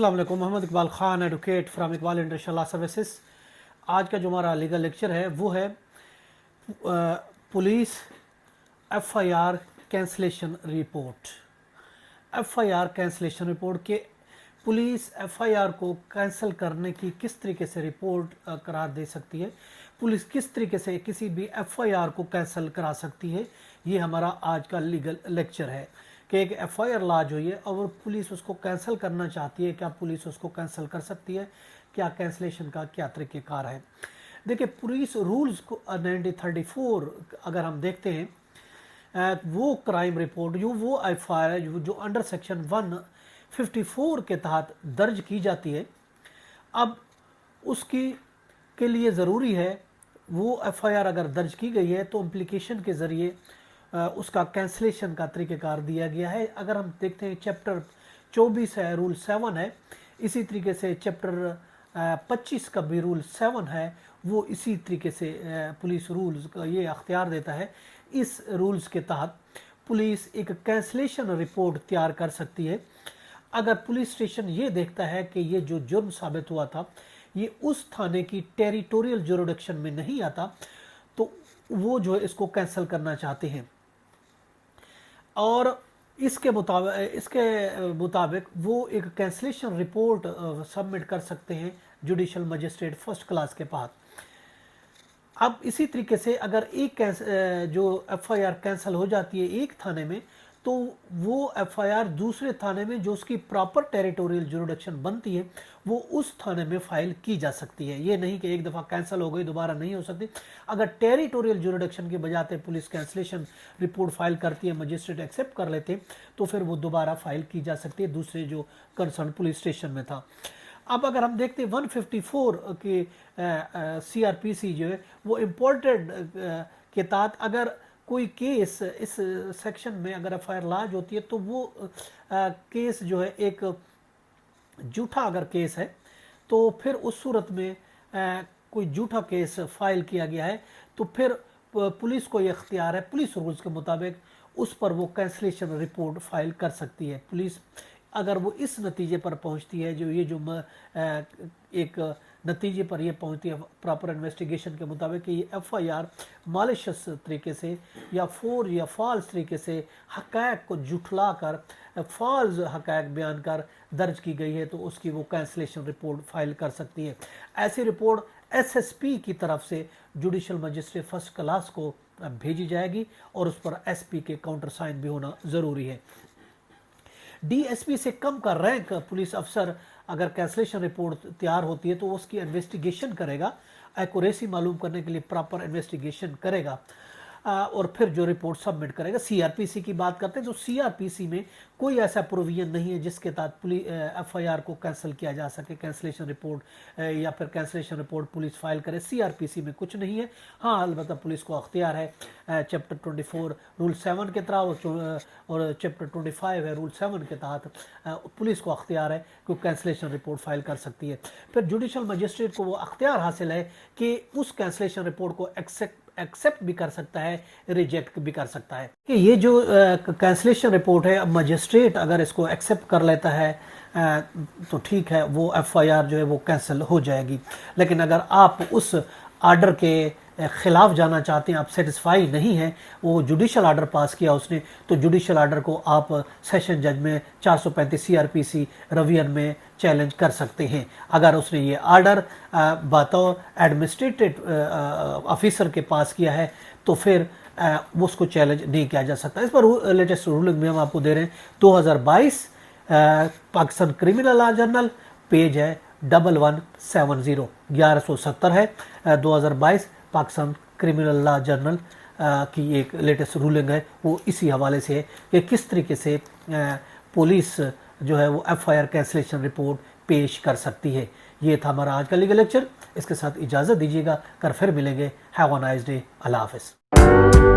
अस्सलाम वालेकुम। Mohammad Iqbal Khan, advocate from Iqbal international law services. आज का जो हमारा लीगल लेक्चर है वो है police FIR cancellation report. FIR cancellation report के पुलिस एफआईआर को कैंसिल करने की किस तरीके से रिपोर्ट करार दे सकती है, पुलिस किस तरीके से किसी भी एफआईआर को कैंसिल करा सकती है, ये हमारा आज का लीगल लेक्चर है कि एक एफआईआर लॉन्च हुई है और पुलिस उसको कैंसिल करना चाहती है, क्या पुलिस उसको कैंसिल कर सकती है, क्या कैंसलेशन का क्या तरीक़ेकार है। देखिए, पुलिस रूल्स को 1934 अगर हम देखते हैं, वो क्राइम रिपोर्ट वो एफआईआर जो अंडर सेक्शन 154 के तहत दर्ज की जाती है, अब उसकी के लिए ज़रूरी है वो एफआईआर अगर दर्ज की गई है तो इम्प्लीकेशन के ज़रिए उसका कैंसलेशन का तरीक़ेकार दिया गया है। अगर हम देखते हैं चैप्टर 24 है, रूल 7 है, इसी तरीके से चैप्टर 25 का भी रूल 7 है, वो इसी तरीके से पुलिस रूल्स का ये अख्तियार देता है। इस रूल्स के तहत पुलिस एक कैंसलेशन रिपोर्ट तैयार कर सकती है अगर पुलिस स्टेशन ये देखता है कि ये जो जुर्म साबित हुआ था ये उस थाने की टेरिटोरियल जुरिडिक्शन में नहीं आता, तो वो जो है इसको कैंसिल करना चाहते हैं और इसके मुताबिक वो एक कैंसलेशन रिपोर्ट सबमिट कर सकते हैं जुडिशल मजिस्ट्रेट फर्स्ट क्लास के पास। अब इसी तरीके से अगर एक जो एफआईआर कैंसिल हो जाती है एक थाने में, तो वो एफआईआर दूसरे थाने में जो उसकी प्रॉपर टेरिटोरियल जुरिडिक्शन बनती है वो उस थाने में फाइल की जा सकती है। ये नहीं कि एक दफ़ा कैंसिल हो गई दोबारा नहीं हो सकती। अगर टेरिटोरियल जुरिडिक्शन के बजाते पुलिस कैंसलेशन रिपोर्ट फाइल करती है, मजिस्ट्रेट एक्सेप्ट कर लेते, तो फिर वो दोबारा फाइल की जा सकती है दूसरे जो कंसर्न पुलिस स्टेशन में था। अब अगर हम देखते हैं 154 के सीआरपीसी जो है वो इम्पोर्टेड के तहत अगर कोई केस इस सेक्शन में अगर एफआईआर लॉन्च होती है तो वो केस जो है एक झूठा अगर केस है तो फिर उस सूरत में कोई झूठा केस फाइल किया गया है तो फिर पुलिस को ये इख्तियार है, पुलिस रूल्स के मुताबिक उस पर वो कैंसलेशन रिपोर्ट फाइल कर सकती है। पुलिस अगर वो इस नतीजे पर पहुंचती है, जो ये जो एक नतीजे पर ये पहुंचती है प्रॉपर इन्वेस्टिगेशन के मुताबिक कि ये एफआईआर मालिशियस तरीके से या फॉल्स तरीके से हक़ाइक़ को जुठला कर फॉल्स हक़ाइक़ बयान कर दर्ज की गई है, तो उसकी वो कैंसलेशन रिपोर्ट फाइल कर सकती है। ऐसी रिपोर्ट एसएसपी की तरफ से जुडिशल मजिस्ट्रेट फर्स्ट क्लास को भेजी जाएगी और उस पर एसपी के काउंटर साइन भी होना ज़रूरी है। डीएसपी से कम का रैंक पुलिस अफसर अगर कैंसलेशन रिपोर्ट तैयार होती है तो उसकी इन्वेस्टिगेशन करेगा, एक्यूरेसी मालूम करने के लिए प्रॉपर इन्वेस्टिगेशन करेगा और फिर जो रिपोर्ट सबमिट करेगा। सीआरपीसी की बात करते हैं तो सीआरपीसी में कोई ऐसा प्रोविजन नहीं है जिसके तहत एफआईआर को कैंसिल किया जा सके, कैंसलेशन रिपोर्ट या फिर कैंसलेशन रिपोर्ट पुलिस फाइल करे, सीआरपीसी में कुछ नहीं है। हाँ, अलबत्ता पुलिस को अख्तियार है चैप्टर 24 रूल 7 के तहत और चैप्टर 25 है रूल 7 के तहत पुलिस को अख्तियार है कि वो कैंसलेशन रिपोर्ट फाइल कर सकती है। फिर जुडिशल मजिस्ट्रेट को वो अख्तियार हासिल है कि उस कैंसलेशन रिपोर्ट को एक्सेप्ट भी कर सकता है, रिजेक्ट भी कर सकता है। कि ये जो कैंसलेशन रिपोर्ट है, मजिस्ट्रेट अगर इसको एक्सेप्ट कर लेता है तो ठीक है, वो एफआईआर जो है वो कैंसिल हो जाएगी। लेकिन अगर आप उस आर्डर के खिलाफ जाना चाहते हैं, आप सेटिस्फाई नहीं हैं, वो जुडिशल आर्डर पास किया उसने, तो जुडिशल आर्डर को आप सेशन जज में 435 सीआरपीसी रवियन में चैलेंज कर सकते हैं। अगर उसने ये आर्डर बतौर एडमिनिस्ट्रेटिव ऑफिसर के पास किया है तो फिर वो उसको चैलेंज नहीं किया जा सकता। इस पर लेटेस्ट रूलिंग में हम आपको दे रहे हैं 2022 Pakistan criminal law journal, page है 1170 1170 है 2022 पाकिस्तान क्रिमिनल लॉ जर्नल की एक लेटेस्ट रूलिंग है, वो इसी हवाले से है कि किस तरीके से पुलिस जो है वो एफआईआर कैंसलेशन रिपोर्ट पेश कर सकती है। ये था हमारा आज का लीगल लेक्चर। इसके साथ इजाज़त दीजिएगा, कर फिर मिलेंगे। Have a nice day. अल्लाह हाफ़िज़।